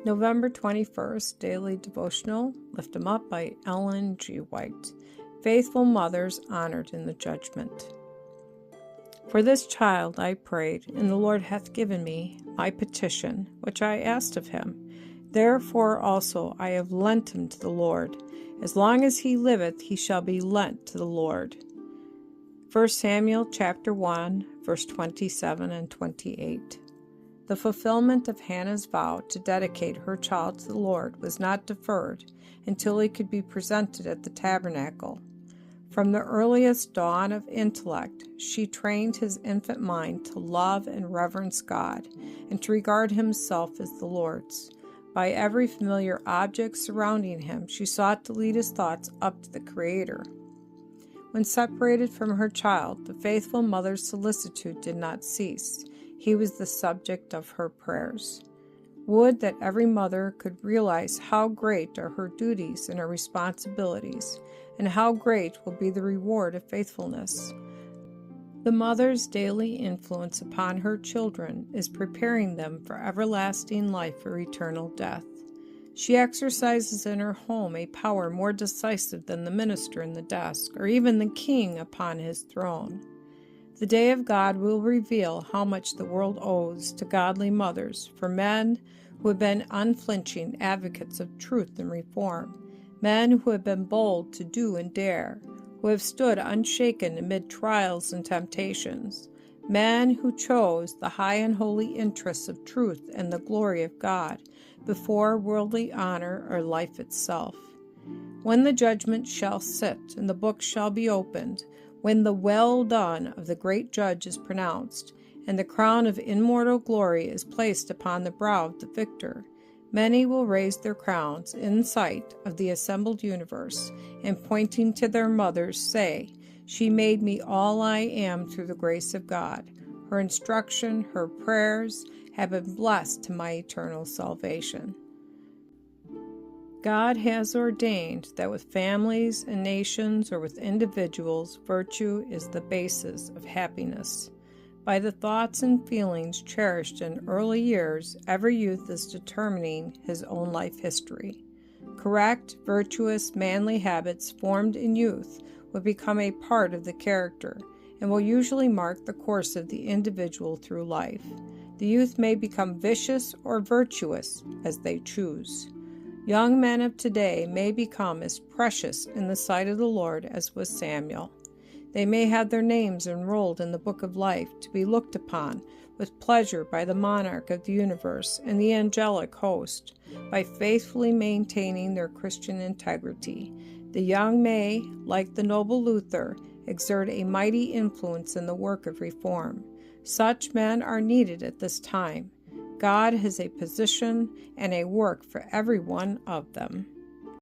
November 21st, Daily Devotional, Lift 'em Up by Ellen G. White. Faithful Mothers Honored in the Judgment. For this child I prayed, and the Lord hath given me my petition, which I asked of him. Therefore also I have lent him to the Lord. As long as he liveth, he shall be lent to the Lord. 1 Samuel chapter 1, verse 27 and 28. The fulfillment of Hannah's vow to dedicate her child to the Lord was not deferred until he could be presented at the tabernacle. From the earliest dawn of intellect, she trained his infant mind to love and reverence God and to regard himself as the Lord's. By every familiar object surrounding him, she sought to lead his thoughts up to the Creator. When separated from her child, the faithful mother's solicitude did not cease. He was the subject of her prayers. Would that every mother could realize how great are her duties and her responsibilities, and how great will be the reward of faithfulness. The mother's daily influence upon her children is preparing them for everlasting life or eternal death. She exercises in her home a power more decisive than the minister in the desk, or even the king upon his throne. The day of God will reveal how much the world owes to godly mothers, for men who have been unflinching advocates of truth and reform, men who have been bold to do and dare, who have stood unshaken amid trials and temptations, men who chose the high and holy interests of truth and the glory of God before worldly honor or life itself. When the judgment shall sit and the book shall be opened, when the well done of the great judge is pronounced, and the crown of immortal glory is placed upon the brow of the victor, many will raise their crowns in sight of the assembled universe, and pointing to their mothers say, "She made me all I am through the grace of God. Her instruction, her prayers have been blessed to my eternal salvation." God has ordained that with families and nations or with individuals, virtue is the basis of happiness. By the thoughts and feelings cherished in early years, every youth is determining his own life history. Correct, virtuous, manly habits formed in youth will become a part of the character and will usually mark the course of the individual through life. The youth may become vicious or virtuous as they choose. Young men of today may become as precious in the sight of the Lord as was Samuel. They may have their names enrolled in the book of life to be looked upon with pleasure by the monarch of the universe and the angelic host, by faithfully maintaining their Christian integrity. The young may, like the noble Luther, exert a mighty influence in the work of reform. Such men are needed at this time. God has a position and a work for every one of them.